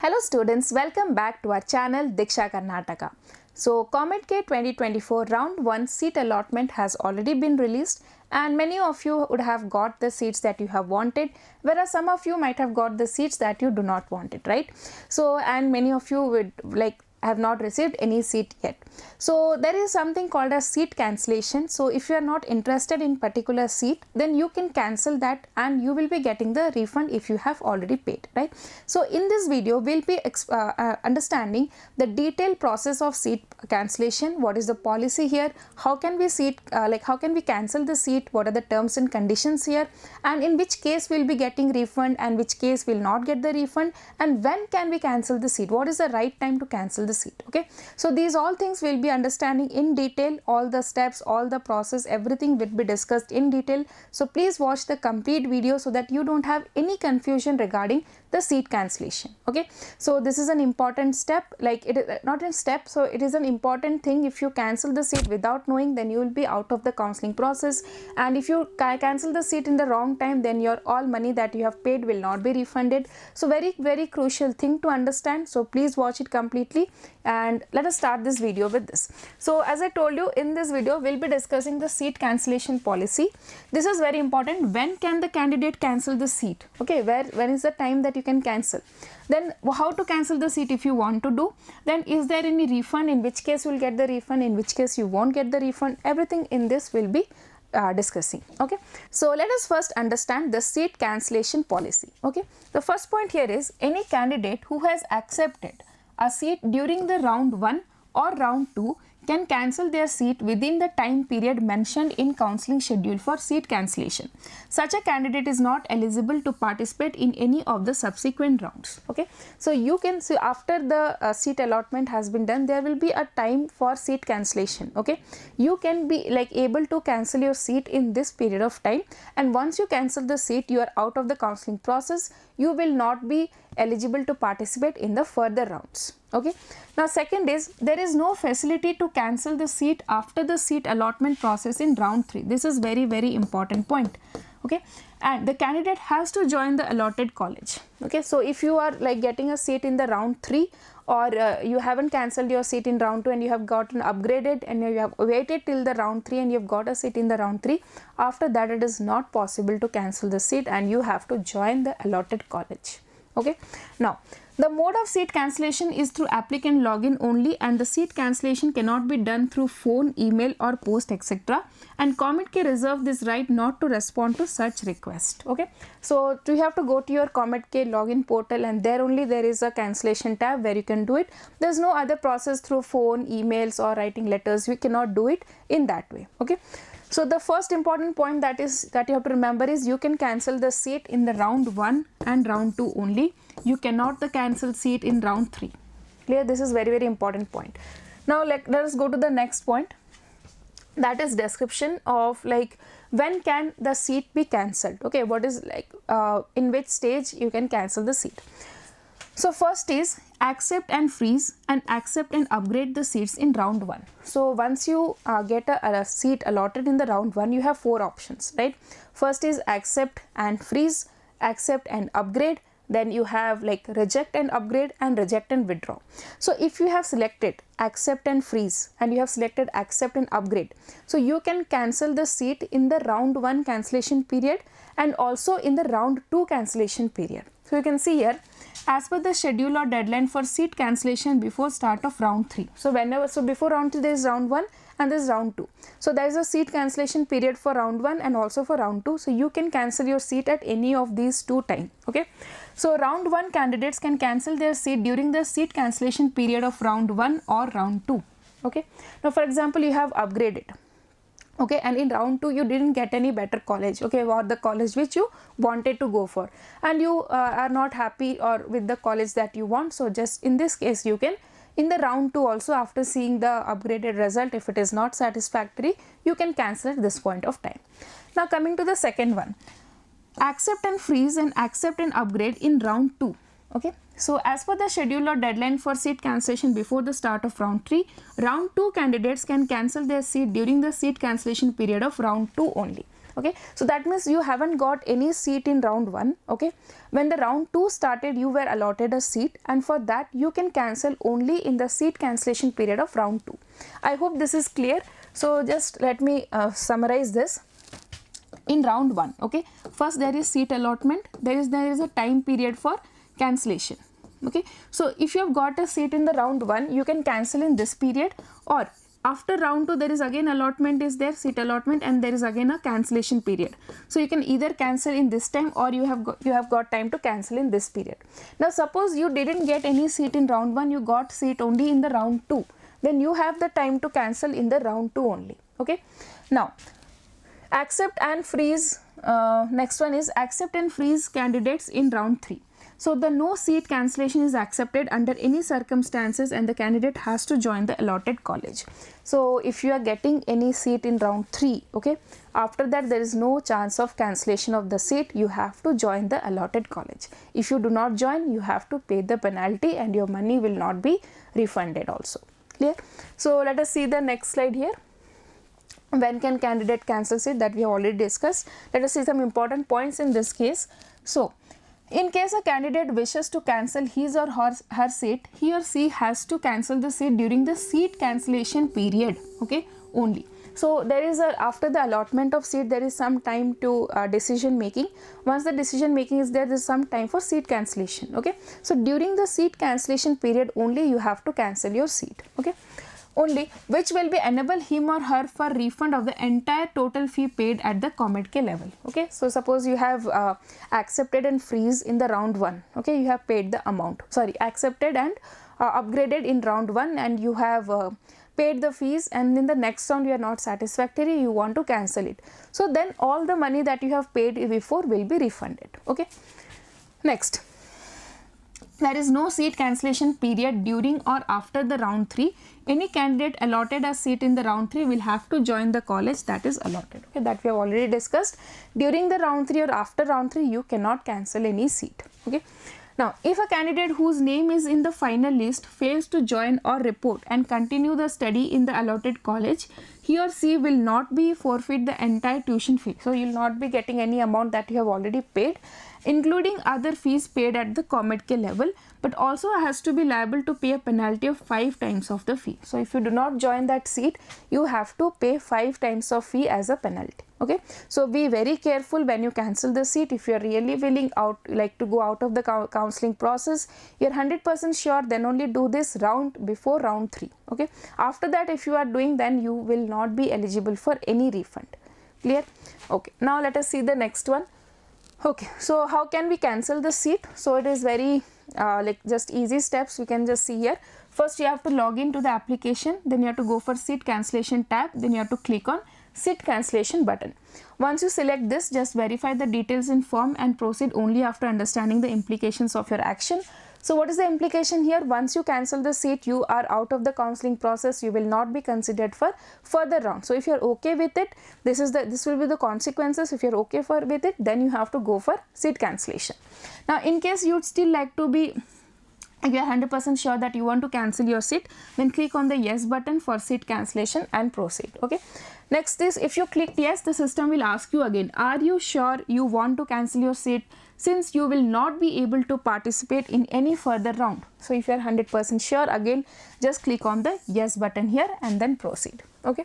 Hello students, welcome back to our channel Diksha Karnataka. So COMEDK 2024 round 1 seat allotment has already been released and many of you would have got the seats that you have wanted, whereas some of you might have got the seats that you do not want it, right? So and many of you would have not received any seat yet. So there is something called as seat cancellation. So if you are not interested in particular seat, then you can cancel that and you will be getting the refund if you have already paid, right? So in this video we'll be understanding the detailed process of seat cancellation. What is the policy here? How can we how can we cancel the seat? What are the terms and conditions here? And in which case we'll be getting refund and which case will not get the refund, and when can we cancel the seat? What is the right time to cancel the seat? Okay, so these all things we'll be understanding in detail, all the steps, all the process, everything will be discussed in detail. So please watch the complete video so that you don't have any confusion regarding the seat cancellation. Okay, so this is an important step, like it is not a step, so it is an important thing. If you cancel the seat without knowing, then you will be out of the counseling process, and if you cancel the seat in the wrong time, then your all money that you have paid will not be refunded. So very crucial thing to understand. So please watch it completely and let us start this video with this. So as I told you, in this video we'll be discussing the seat cancellation policy. This is very important. When can the candidate cancel the seat? Okay, when is the time that you can cancel? Then how to cancel the seat if you want to do? Then is there any refund? In which case you will get the refund, in which case you won't get the refund? Everything in this will be discussing. Okay, so let us first understand the seat cancellation policy. Okay, the first point here is any candidate who has accepted a seat during the round 1 or round 2 can cancel their seat within the time period mentioned in counselling schedule for seat cancellation. Such a candidate is not eligible to participate in any of the subsequent rounds. Okay, so you can see after the seat allotment has been done, there will be a time for seat cancellation. Okay, you can be able to cancel your seat in this period of time, and once you cancel the seat, you are out of the counselling process. You will not be eligible to participate in the further rounds. Okay, now second is there is no facility to cancel the seat after the seat allotment process in round 3. This is very important point. Okay, and the candidate has to join the allotted college. Okay, so if you are getting a seat in the round 3, or you haven't cancelled your seat in round 2 and you have gotten upgraded and you have waited till the round 3 and you have got a seat in the round 3, after that it is not possible to cancel the seat and you have to join the allotted college. Okay, now the mode of seat cancellation is through applicant login only, and the seat cancellation cannot be done through phone, email or post, etc. And COMEDK reserve this right not to respond to such request. Okay, so you have to go to your COMEDK login portal, and there only there is a cancellation tab where you can do it. There is no other process through phone, emails or writing letters. You cannot do it in that way. Okay, so the first important point that you have to remember is you can cancel the seat in the round 1 and round 2 only. You cannot cancel seat in round 3. Clear? This is very important point. Now let us go to the next point, that is description of when can the seat be cancelled. Okay, what is in which stage you can cancel the seat. So first is accept and freeze and accept and upgrade the seats in round 1. So once you get a seat allotted in the round 1, you have 4 options, right? First is accept and freeze, accept and upgrade. Then you have reject and upgrade and reject and withdraw. So if you have selected accept and freeze and you have selected accept and upgrade, so you can cancel the seat in the round 1 cancellation period and also in the round 2 cancellation period. So you can see here, as per the schedule or deadline for seat cancellation before start of round 3. So before round 3 there is round 1 and this is round 2. So there is a seat cancellation period for round 1 and also for round 2. So you can cancel your seat at any of these 2 times. Okay, so round 1 candidates can cancel their seat during the seat cancellation period of round 1 or round 2. Okay, now for example you have upgraded. Okay, and in round 2 you didn't get any better college, okay, or the college which you wanted to go for, and you are not happy or with the college that you want. So just in this case you can, in the round 2 also, after seeing the upgraded result, if it is not satisfactory, you can cancel at this point of time. Now coming to the second one, accept and freeze and accept and upgrade in round 2. Okay, so as per the schedule or deadline for seat cancellation before the start of round 3, round 2 candidates can cancel their seat during the seat cancellation period of round 2 only. Okay, so that means you haven't got any seat in round 1. Okay, when the round 2 started, you were allotted a seat, and for that you can cancel only in the seat cancellation period of round 2. I hope this is clear. So just let me summarize this. In round 1, okay, first there is seat allotment, there is a time period for cancellation. Okay, so if you have got a seat in the round 1, you can cancel in this period, or after round 2 there is again allotment is there, seat allotment, and there is again a cancellation period. So you can either cancel in this time, or you have got time to cancel in this period. Now suppose you didn't get any seat in round 1, you got seat only in the round 2, then you have the time to cancel in the round 2 only. Okay, now accept and freeze, next one is accept and freeze candidates in round 3. So the no seat cancellation is accepted under any circumstances, and the candidate has to join the allotted college. So if you are getting any seat in round 3, okay, after that there is no chance of cancellation of the seat, you have to join the allotted college. If you do not join, you have to pay the penalty and your money will not be refunded also. Clear? So let us see the next slide here. When can candidate cancel seat, that we have already discussed. Let us see some important points in this case. So in case a candidate wishes to cancel his or her seat, he or she has to cancel the seat during the seat cancellation period, okay, only. So there is after the allotment of seat, there is some time to decision making. Once the decision making is there, there is some time for seat cancellation. Okay, so during the seat cancellation period only you have to cancel your seat. Okay, only, which will be enable him or her for refund of the entire total fee paid at the COMEDK level. Okay, so suppose you have accepted and freeze in the round 1. Okay, you have paid the amount, accepted and upgraded in round 1, and you have paid the fees, and in the next round you are not satisfactory, you want to cancel it. So then all the money that you have paid before will be refunded. Okay, next, there is no seat cancellation period during or after the round 3. Any candidate allotted a seat in the round 3 will have to join the college that is allotted. Okay, that we have already discussed. During the round 3 or after round 3, you cannot cancel any seat. Okay. Now, if a candidate whose name is in the final list fails to join or report and continue the study in the allotted college, he or she will not be forfeit the entire tuition fee. So you will not be getting any amount that you have already paid, including other fees paid at the COMEDK level, but also has to be liable to pay a penalty of 5 times of the fee. So if you do not join that seat, you have to pay 5 times of fee as a penalty. Okay, so be very careful when you cancel the seat. If you are really willing to go out of the counseling process, you are 100% sure, then only do this round before round 3. Okay, after that if you are doing, then you will not be eligible for any refund. Clear? Okay, now let us see the next one. Okay, so how can we cancel the seat? So it is very just easy steps we can just see here. First you have to log into the application, then you have to go for seat cancellation tab, then you have to click on seat cancellation button. Once you select this, just verify the details in form and proceed only after understanding the implications of your action. So what is the implication here? Once you cancel the seat, you are out of the counseling process. You will not be considered for further round. So if you are okay with it, this will be the consequences. If you are okay with it, then you have to go for seat cancellation. Now in case you would still like to be, if you are 100% sure that you want to cancel your seat, then click on the yes button for seat cancellation and proceed. Okay, next is, if you click yes, the system will ask you again, are you sure you want to cancel your seat, since you will not be able to participate in any further round. So if you are 100% sure, again just click on the yes button here and then proceed. Okay,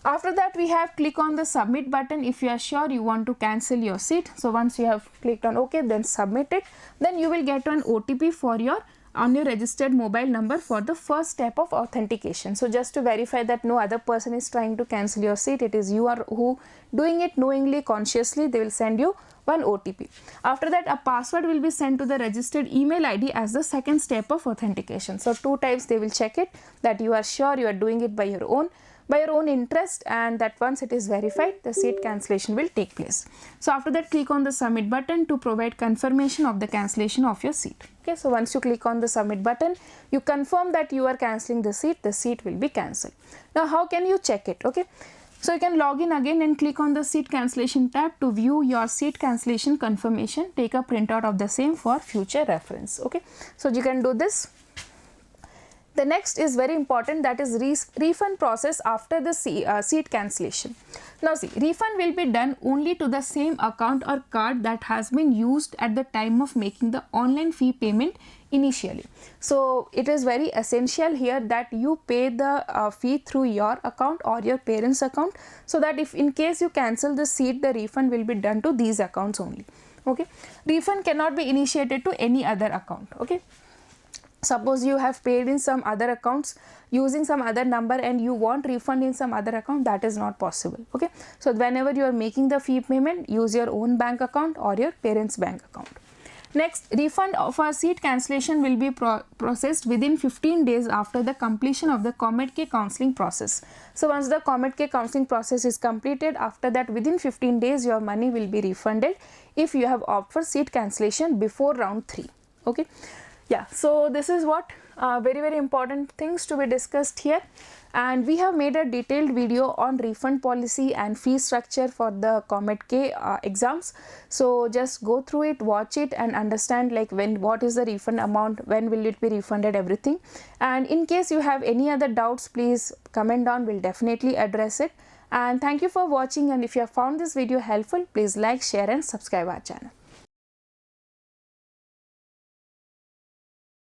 after that we have click on the submit button if you are sure you want to cancel your seat. So once you have clicked on OK, then submit it, then you will get an OTP for your registered mobile number for the first step of authentication. So just to verify that no other person is trying to cancel your seat, it is you are who doing it knowingly, consciously, they will send you one OTP. After that, a password will be sent to the registered email ID as the second step of authentication. So 2 times they will check it, that you are sure you are doing it by your own interest, and that once it is verified, the seat cancellation will take place. So after that, click on the submit button to provide confirmation of the cancellation of your seat. Okay, so once you click on the submit button, you confirm that you are cancelling the seat will be cancelled. Now how can you check it? Okay, so you can log in again and click on the seat cancellation tab to view your seat cancellation confirmation. Take a printout of the same for future reference. Okay, so you can do this. The next is very important, that is refund process after the seat cancellation. Now see, refund will be done only to the same account or card that has been used at the time of making the online fee payment initially. So it is very essential here that you pay the fee through your account or your parents' account, so that if in case you cancel the seat, the refund will be done to these accounts only. Okay, refund cannot be initiated to any other account. Okay, suppose you have paid in some other accounts using some other number and you want refund in some other account, that is not possible. Okay, so whenever you are making the fee payment, use your own bank account or your parents' bank account. Next, refund of a seat cancellation will be processed within 15 days after the completion of the COMEDK counseling process. So once the COMEDK counseling process is completed, after that within 15 days your money will be refunded if you have opted for seat cancellation before round 3. Okay. Yeah, so this is what very important things to be discussed here, and we have made a detailed video on refund policy and fee structure for the COMEDK exams. So just go through it, watch it and understand like what is the refund amount, when will it be refunded, everything. And in case you have any other doubts, please comment down, we'll definitely address it. And thank you for watching, and if you have found this video helpful, please like, share and subscribe our channel.